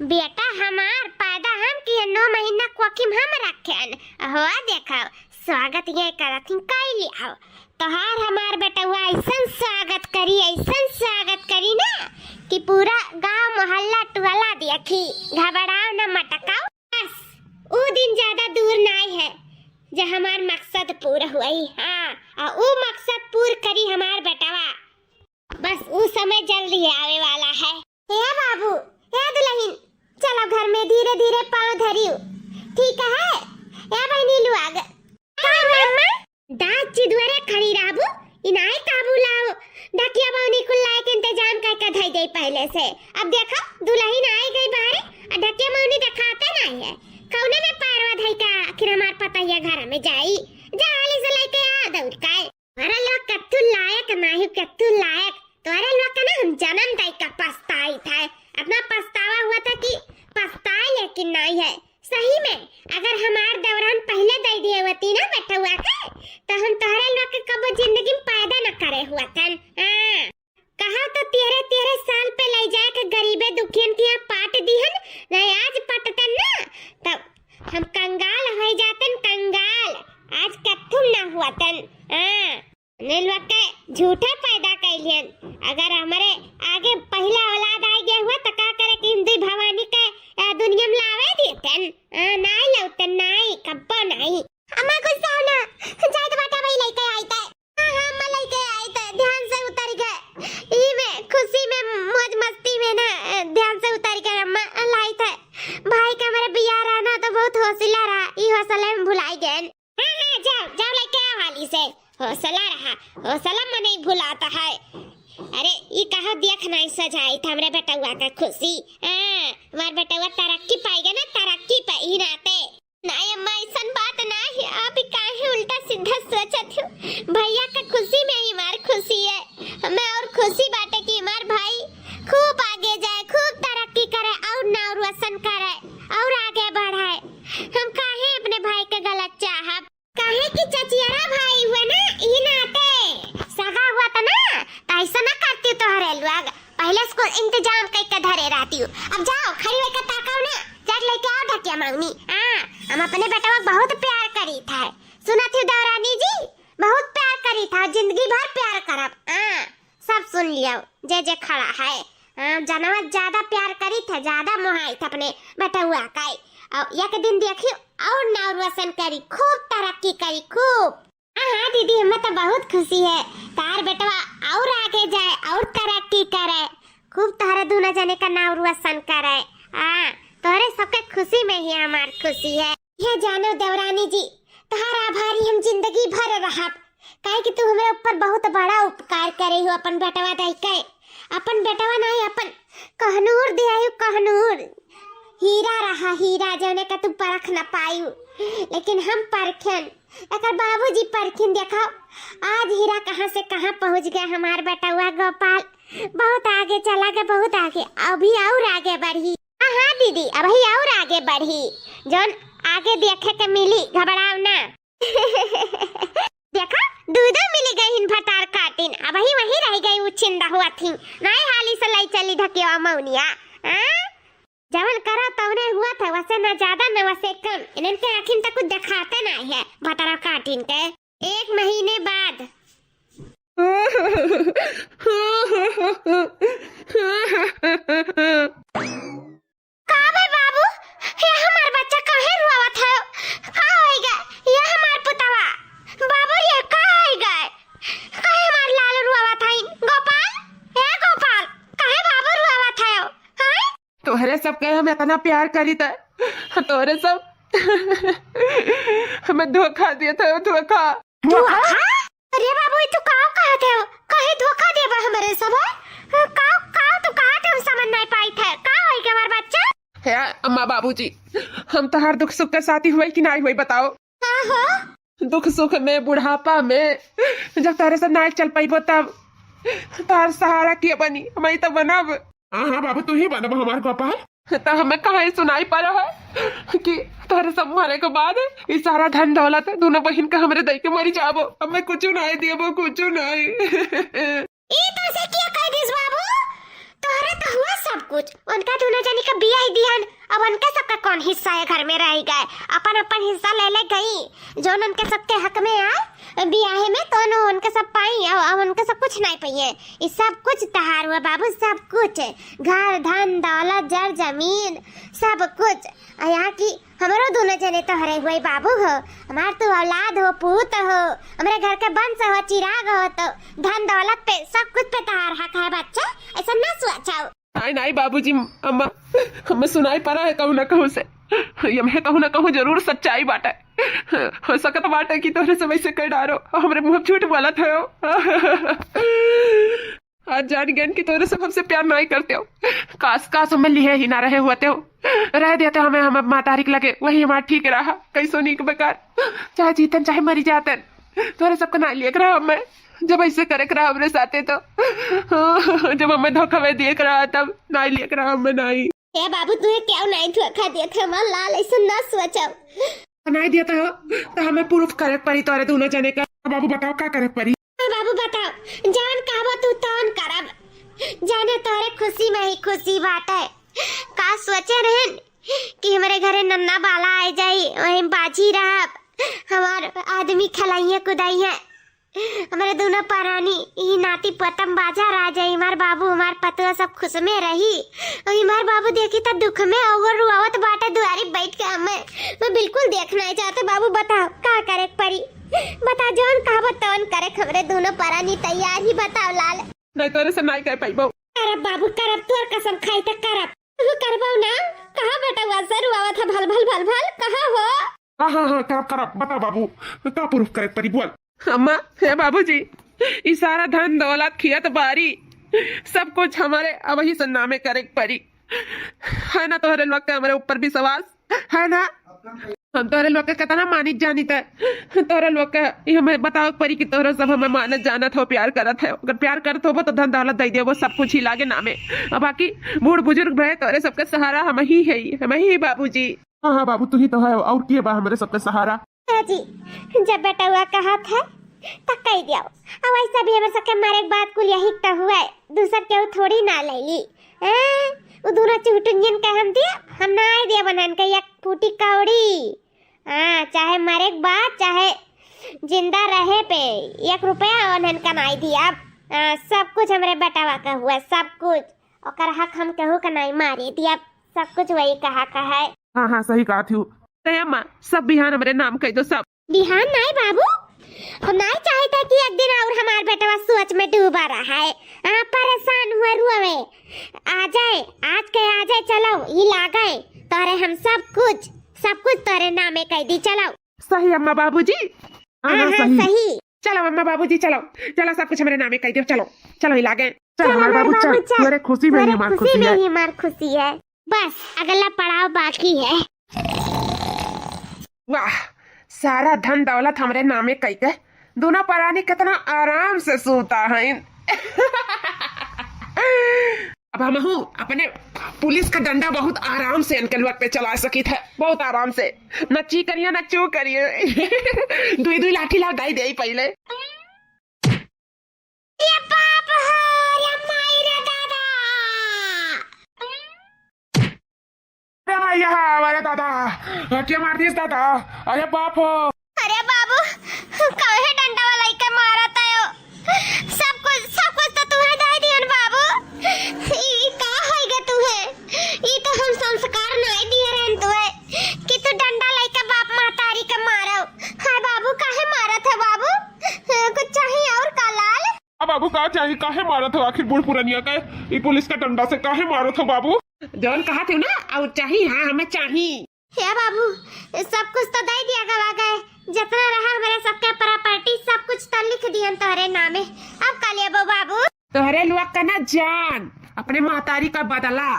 बेटा हमार पैदा हम किए 9 महीना कोकिम हम रखेन हो। देखो स्वागत ये करती कैली आओ। तोहार हमार बेटा हुआ ऐसा स्वागत करी ना कि पूरा गांव मोहल्ला टोला देखी। घबराओ ना मटकाओ। बस वो दिन ज्यादा दूर नहीं है जब हमार मकसद पूरा हुई। और वो मकसद पूर करी हमार बेटवा। बस वो समय जल्दी आवे वाला है। हे बाबू, हे दुल्हन, चलो घर में धीरे धीरे पाँव धरियो, ठीक है? या बहनी लुआग मम्मा दांत चिदवरे खड़ी रहबू, इनाई काबू लाओ। ढकिया बौनी कुल लाए के इंतजाम करके धई दे पहले से। अब देखो दुल्हन आई गई बाहर, और ढकिया बौनी दिखाते नहीं है। कौने में पैरवा धई का आखिर हमार पता ये घर में जाई। जा हाली से लेके आ दौड़ काए। अरे लोग कत्तू लायक नहीं, कत्तू लायक तोरे लोग का ना हम जन्म तक का पछताई था। अपना पछतावा हुआ था कि पछताए, लेकिन नहीं है। सही में अगर हमार दौरान पहले दे दिए होती ना बेटा हुआ का, तो हम तोहरे लोग के कबो जिंदगी में पैदा न करे हुआ था। कहा तो 13 साल पे ले जाए के गरीबे दुखियन की यहाँ पाट दिहन, नहीं आज पटतन ना तब हम कंगाल हो जातन। कंगाल आज कथुम ना हुआ तन। ने लोग के झूठे पैदा कैलियन। अगर हमारे आगे पहला औलाद आ गया हुआ तो का करे कि हिंदी भवानी के दुनिया में लावे देतन। नहीं लौतन, नहीं कब्बो नहीं। अम्मा गुस्सा ना जात बाटा भाई लेके आई थे। हां अम्मा लेके आई थे, ध्यान से उतर गए। ई में खुशी में मौज मस्ती में ना ध्यान से उतर गए। अम्मा लाई थे भाई का मेरे बियाह रहना तो बहुत हौसला रहा, ई हौसले में भुलाई गए। हां जाओ जाओ लेके आओ हाली से। हौसला रहा, हौसला में नहीं भुलाता है। अरे ये कहा देख नहीं सजाई था हमरे बेटा हुआ का खुशी। हमारे बेटा हुआ तरक्की पाएगा ना, तरक्की ई नाते नहीं अम्मा ऐसन बात ना है। आप ही काहे उल्टा सीधा सोचत हो। भैया का खुशी में ही हमार खुशी है। हमें और खुशी बाटे कि हमार भाई खूब आगे जाए, खूब तरक्की करे और नाव रोशन करे और आगे बढ़ाए। हम काहे अपने भाई के गलत चाहब, काहे कि चचियारा भाई हुए ना ई नाते सगा हुआ था ना तो ऐसा ना करती तोहरे लोग। पहले इसको इंतजाम करके धरे रहती हूँ। अब जाओ खड़ी होकर ताकाओ ना, जग लेके आओ ढकिया मांगनी। हम अपने बेटा को बहुत प्यार करी था, सुना थी देवरानी जी, बहुत प्यार करी था, जिंदगी भर प्यार करब। सब सुन लिया जे जे खड़ा है। जानवर ज्यादा प्यार करी था, ज्यादा मोहाई था अपने बेटा हुआ का। और एक दिन देखियो और नाव रोशन करी, खूब तरक्की करी, खूब। हाँ दीदी हमें तो बहुत खुशी है तार बेटवा और आगे जाए और तरक्की करे, खूब तारे दोनों जने का नाम रोशन करे। तोरे सबके खुशी में ही हमार खुशी है। ये जानो देवरानी जी, तुम्हारा आभारी हम जिंदगी भर रहब, काहे कि तू हमारे ऊपर बहुत बड़ा उपकार करे हो। अपन बेटवा दई के, अपन बेटवा नहीं अपन कहनूर दे आयु, कहनूर हीरा रहा, हीरा जने का तू परख न पायु, लेकिन हम परखन, अगर बाबूजी परखिन। देखो आज हीरा कहाँ से कहाँ पहुँच गया हमार बेटा हुआ गोपाल, बहुत आगे चला गया, बहुत आगे, अभी और आगे बढ़ी। हाँ दीदी अभी और आगे बढ़ी, जोन आगे देखे के मिली, घबराओ ना। देखो दूधो मिली गई हिन भटार काटिन, अभी वहीं रह गई उछिंदा हुआ थी, नहीं हाली से लाई चली धकिया मौनिया। जवन करा तवने हुआ था, वैसे न ज्यादा न वैसे कम। इनके आखिर तक कुछ दिखाते नहीं है भटारा काटिन के। 1 महीने बाद काबे बाबू, ये हमार बच्चा काहे रोवत है? का होइगा? ये हमार पुतवा बाबू, ये का होइगा? काहे हमार लाल रोवत है? गोपाल, ए गोपाल, काहे बाबू रोवत है? हां तोहरे सब के हम इतना प्यार करी था, तोहरे सब हमें धोखा दिया था, धोखा। अरे बाबू तू का कहते हो? काहे धोखा देबा हमरे सब? का तू कहते हम समझ नहीं पाई थे। का होई के हमार बच्चा? है अम्मा बाबूजी, हम तो हर दुख सुख के साथी हुए कि नहीं हुई बताओ। दुख सुख में, बुढ़ापा में, जब तारे सब नाइट चल पाई तब तार सहारा किया बनी, मैं तो बनब। हाँ बाबू तू ही बनब हमार गोपाल। तो हमें कहा सुनाई पा रहा है कि तारे सब मरे के बाद ये सारा धन दौलत दोनों बहन का हमरे दई के मरी जाबो, अब मैं कुछ नहीं दियो, कुछ नहीं। ई तो से क्या कह दिस बाबू? तोहरे तो हुआ सब कुछ, उनका दोनों जनी का बियाह ही दिहन, अब उनका सबका कौन हिस्सा है घर में रह गए, अपन अपन हिस्सा ले ले गई, जो उनके सबके हक में आए बियाह में तो उनके सब पाई, अब उनके सब कुछ नहीं पाई है। ये सब कुछ तहार हुआ बाबू, सब कुछ, घर धन दौलत जर जमीन सब कुछ। यहाँ की हमारो दोनों जने तो हरे हुए बाबू हो, हमार तो औलाद हो, पूत हो, हमारे घर के वंश हो, चिराग हो, तो धन दौलत पे सब कुछ पे तहार हक है बच्चा, ऐसा ना सोचाओ। नहीं बाबूजी, अम्मा हमें सुनाई पड़ा है कहूँ न कहूँ से, यह कहूँ न कहूँ जरूर सच्चाई बाटे, हो सकत बाटे कि तोहरे से वैसे कह डारो, हमरे मुँह झूठ बोला था। आज जान गए कि तोरे सब हमसे प्यार नहीं करते हो, काश हमें लिए ही ना रहे होते हो, रह देते हमें, हम माँ तारीख लगे वही हमारा ठीक रहा, कैसो नहीं बेकार, चाहे जीतन चाहे मरी जातन, तोरे सबका ना लिया रहा हमें, जब ऐसे करे रहा हमरे साथे तो, जब हमें धोखा में दिए रहा तब नहीं लिया रहा हमें नहीं। ए बाबू तुहे क्या नहीं धोखा दिया था हमार लाल, ऐसा ना सोचाओ। नहीं दिया था तो हमें प्रूफ करे पड़ी तोरे दोनों जने का। बाबू बताओ क्या करे पड़ी? बाबू बताओ, जान कहबो तू तौन करब, जाने तोरे खुशी में ही खुशी बाटे। का सोचे रहन कि हमारे घरे नन्ना बाला आ जाई, वहीं बाजी रहब, हमार आदमी खलाइए कुदाइए, हमारे दोनों परानी ही नाती पतम बाजा रह जाई, हमार बाबू हमार पतुआ सब खुश में रही, और हमार बाबू देखी तो दुख में और रुआवत बाटे दुआरी बैठ के। मैं बिल्कुल देखना है चाहते। बाबू बताओ का करे परी, बता जोन कहबो तौन करे, हमरे दोनों परानी तैयार ही, बताओ लाल। नहीं तोरे से नहीं कर पाइबो। करब बाबू करब, तोर कसम खाई तक करब, तू करबो ना? कहां बेटा वासर हुआ था भल भल भल भल, कहां हो? हाँ करब बता बाबू, का प्रूफ करे पड़ी बोल। अम्मा है बाबूजी, ये सारा धन दौलत खियत बारी सब कुछ हमारे अब ही सन्नामे करे पड़ी है ना, तोहरे लोग के हमारे ऊपर भी सवास है ना। हम तोरे लोग के कितना मानित जानित है, तोरे लोग के ये हमें बताओ परी की तोरे सब हमें मानत जानत हो, प्यार करत है। अगर प्यार करत हो तो धन दौलत दे दे, वो सब कुछ ही लागे नामे। अब बाकी बूढ़ बुजुर्ग रहे तोरे सबके सहारा हम ही है, हम ही बाबूजी। हाँ हाँ बाबू, तू ही तो है, और के बा हमारे सबके सहारा। जी जब बेटा हुआ कहा था तब कह दिया। अब ऐसा भी हमारे सबके मारे एक बात कुल यही तो हुआ है, दूसर के थोड़ी ना ले ली। वो दोनों चुटुंजन का हम दिया, हम ना आए दिया बनान का एक फूटी कौड़ी। हाँ चाहे मरे एक बात चाहे जिंदा रहे पे 1 रुपया उन्हन का नहीं दिया। सब कुछ हमारे बेटावा का हुआ, सब कुछ और हक हम कहू का नहीं मारी दिया, सब कुछ वही कहा का है। हाँ हाँ सही कहा थी अम्मा, सब बिहान हमारे नाम कह दो। सब बिहान नहीं बाबू, हम नहीं चाहते कि एक दिन और हमार बेटा सोच में डूबा रहा है। परेशान हुए रुए आ जाए, आज के आ जाए, चलो ये लागे तोरे हम सब कुछ तोरे नामे कह दी। चलो सही अम्मा बाबूजी। हाँ सही। चलो अम्मा बाबूजी, चलो चलो, सब कुछ हमारे नामे कह दो। चलो चलो ही लागे, चल हमारे बाबू चल, तेरे खुशी में ही हमारी खुशी है। बस अगला पड़ाव बाकी है। वाह, सारा धन दौलत हमारे नामे कह के दोनों परानी कितना आराम से सोता है। अब हम अपने पुलिस का डंडा बहुत आराम से इनके लोग पे चला सकी थे, बहुत आराम से, न ची करिए न चू करिए। दुई लाठी ला दाई दे पहले। ये बाप हो, ये मायरे दादा। अरे हमारे दादा क्या मार दिया दादा। अरे बाप हो। अरे बाबू कहे डंडा वाला के मारा तायो, सब कुछ तो तूहे दे दियन बाबू। ई का होइगे तूहे, ई तो हम संस्कार नहीं दिए रहन तूहे कि तू डंडा लेके बाप मातारी के मारो। हाय बाबू काहे मारत है बाबू, कुछ चाहिए और का लाल। अब बाबू का चाहिए, काहे मारत हो आखिर बूढ़ पुरानिया के ई पुलिस का डंडा से काहे मारत हो बाबू। जौन कहा थे ना और चाहिए। हाँ हमें चाहिए। हे बाबू सब कुछ तो दे दिया गवा गए, जितना रहा हमारे सबके प्रॉपर्टी सब कुछ तो लिख दियन तोरे नामे। अब का लेबो बाबू। तोहरे लोग का ना जान, अपने मातारी का बदला।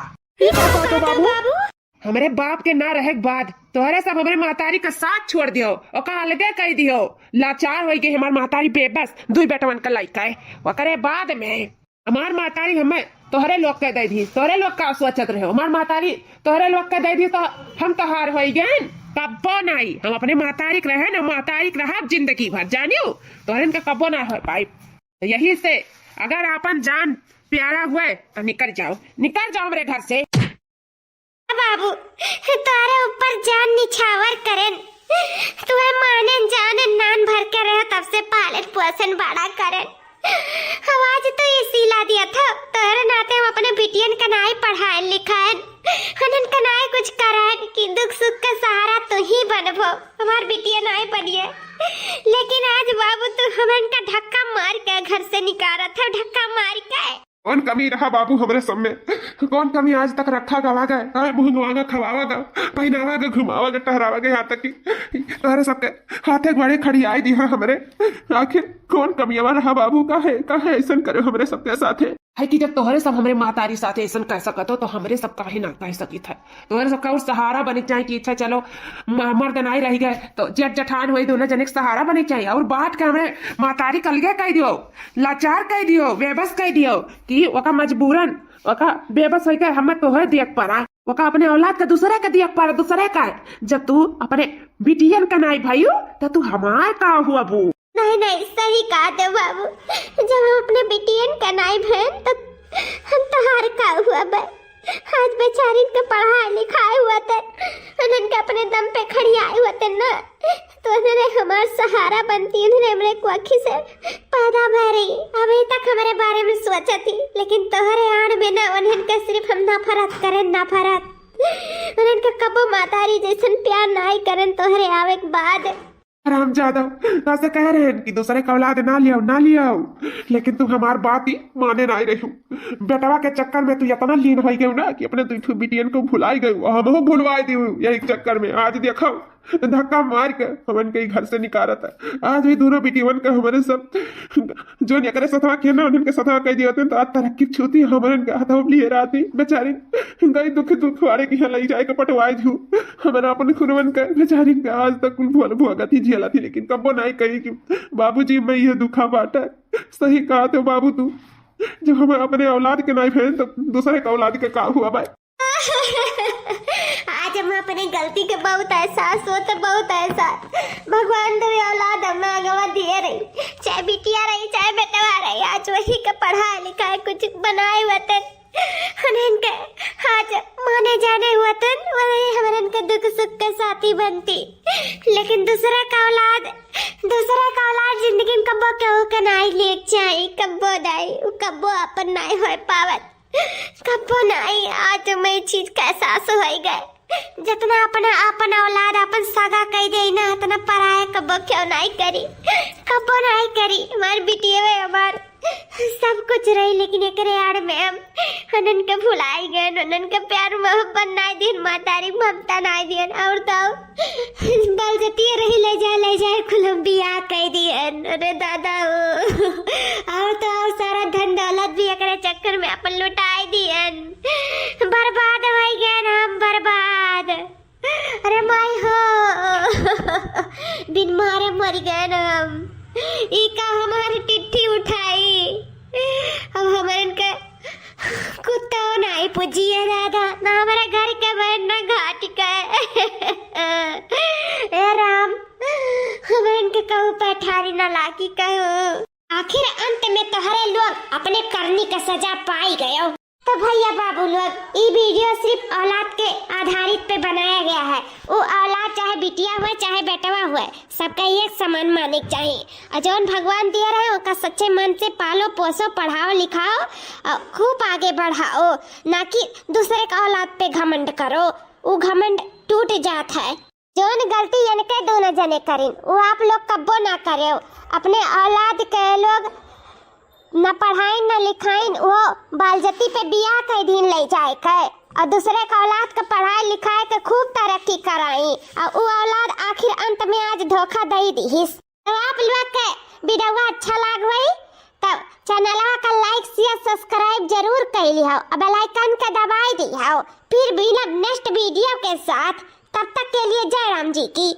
बाबू हमारे बाप के ना रहे बाद तोहरे सब हमारे मातारी का साथ छोड़ दियो और अलगे कह दियो। लाचार हो गई हमार मातारी बेबस, 2 बेटवन का लड़का है। ओकरे बाद में हमार मातारी हमें तोहरे लोग के दे दी, तोहरे लोग का सोचत रहे। हमार मातारी तोहरे लोग के दे दी तो हम तो हार हो गए। कब्बो नहीं, हम अपने मातारिक रहे ना, मातारिक रहा जिंदगी भर, जानियो तोहरे के कब्बो ना हो पाई। तो यही से अगर अपन जान प्यारा हुए तो निकल जाओ मेरे घर से। बाबू तारे ऊपर जान निछावर करें, तुम्हें माने जान नान भर के रहे तब से पालन पोषण बड़ा करें। आवाज तो ये सिला दिया था तोरे नाते हम अपने बिटियन का नाई पढ़ाए लिखाए, हनन का नाई कुछ कराए कि दुख सुख का सहारा तो ही बनबो, हमार बिटिया नाई बनिए। लेकिन आज बाबू तू हमन का धक्का मार के घर से निकाला था, धक्का मार के। कौन कमी रहा बाबू हमारे सब में, कौन कमी आज तक रखा गवा गए। मुहंगवागा खवावागा, पहनावागा, घुमावागा, टहरावागा, यहाँ तक कि तुम्हारे सबके हाथे बड़े खड़ी आई दी हमारे। आखिर कौन कमियावा रहा बाबू, काहे ऐसा करे हमारे सबके साथ है कि जब तोहरे सब हमारे मातारी साथ ऐसा कह सकत हो तो हमारे सब काहे ना कह सकी था। तोहरे सबका और सहारा बने चाहिए कि अच्छा चलो मर्द नहीं रह गए तो जेठ जठान हुई दोनों जने सहारा बने चाहिए। और बात के हमारे मातारी कलगे कह दियो, लाचार कह दियो, बेबस कह दियो कि वका मजबूरन वका बेबस हो गए हमें तोहरे दियक पड़ा, वका अपने औलाद का दूसरे का दियक पड़ा। दूसरे का जब तू अपने बिटियन का नाई भाईयो तो तू हमारे का हुआ बू। नहीं सही कहा थे बाबू, जब हम अपने बिटियन का नाई बहन तो हम तो हार का हुआ बे। आज बेचारी का पढ़ाई लिखाई हुआ थे, उन्होंने अपने दम पे खड़ी आए हुए थे ना, तो उन्होंने हमारा सहारा बनती, उन्होंने हमारे कोखी से पैदा भरी। अभी तक हमारे बारे में सोचा थी, लेकिन तोहरे आड़ में ना उन्होंने सिर्फ हम नफरत करें, नफरत। उन्होंने कबो मातारी जैसन प्यार नहीं करें तोहरे आवे के बाद। राम जादव ऐसे कह रहे हैं कि दूसरे का औलाद ना लियाओ, लेकिन तुम हमार बात ही माने नहीं रही हूँ। बेटवा के चक्कर में तू इतना लीन हो गई ना कि अपने 2 बिटियन को भुलाई गई, हम भुलवाई दी यही चक्कर में। आज देखो धक्का मार के हमन के घर से निकाला था। आज भी दोनों बिटियन के हमारे सब जो एकरे सतवा के ना उनके सतवा कह दिए होते तो आज तरक्की छूती हमारे हाथों लिए रहती। बेचारी गई दुख दुखवारे के यहाँ लई जाए के पटवाए दू हमारा अपन खुरवन का बेचारी का आज तक कुल भूल भुआ थी झेला थी, लेकिन कबो नहीं कही कि बाबूजी मैं ये दुखा बाटा। सही कहा तो बाबू तू, जब हम अपने औलाद के नहीं फैन तो दूसरे का औलाद के का हुआ भाई। आज हम अपनी गलती के बहुत एहसास होता, बहुत एहसास। भगवान तो औलाद हमें आगवा दिए रही, चाहे बिटिया रही चाहे बेटवा रही, आज वही का पढ़ाई लिखाई कुछ बनाए हुआ थे इनके आज माने जाने हुआ थे, वही हमारे इनके दुख सुख के साथी बनती। लेकिन दूसरा का औलाद जिंदगी में कब्बो केहू के नहीं लेक चाहिए, कब्बो नहीं, कब्बो अपन नहीं हो पावत, कब्बो नहीं। आज मैं चीज का एहसास हो गए, जितना अपन औलाद अपन सगा कह दे ना उतना पराया कब्बो क्यों नहीं करी, कब्बो नहीं करी। हमारी बिटिया में हमार सब कुछ रही, लेकिन एक आड़ में हम हनन के भुलाई गए, हनन के प्यार मोहब्बत नहीं दिन, मातारी ममता नहीं दिन, और तो बल जती रही ले जाए कोलंबिया कह दियन। अरे दादा और तो और सारा धन दौलत भी एकरे चक्कर में अपन लुटाई दियन, बर्बाद हो गए हम, बर्बाद। अरे माई हो बिन मारे मर गए हम, इका हमारी चिट्ठी उठाई, अब हमारे इनके कुत्ता नहीं पूजिए दादा, ना हमारे घर के बहन ना घाट का ए राम, हमारे इनके कहूँ पैठारी ना लाकी कहूँ। आखिर अंत में तोहरे लोग अपने करनी का सजा पाई गए। तो भैया बाबू लोग, ये वीडियो सिर्फ औलाद के आधारित पे बनाया गया है। वो औलाद चाहे बिटिया हुए चाहे बेटवा हुए, सबका एक समान माने चाहिए, और जौन भगवान दिया रहे उनका सच्चे मन से पालो पोसो, पढ़ाओ लिखाओ और खूब आगे बढ़ाओ, ना कि दूसरे का औलाद पे घमंड करो, वो घमंड टूट जात है। जौन गलती इनके दोनों जने करें वो आप लोग कब्बो ना करे। अपने औलाद के लोग न पढ़ाई न लिखाई, वो बालजती पे बियाह के दिन ले जाए के, और दूसरे का औलाद का पढ़ाई लिखाई के खूब तरक्की कराई, और वो औलाद आखिर अंत में आज धोखा दे दीहिस। तो आप लोग के वीडियो अच्छा लागवई तब चैनलवा का लाइक शेयर सब्सक्राइब जरूर कर लिहो, और बेल आइकन के दबाई दिहो। फिर मिलब नेक्स्ट वीडियो के साथ, तब तक के लिए जय राम जी की।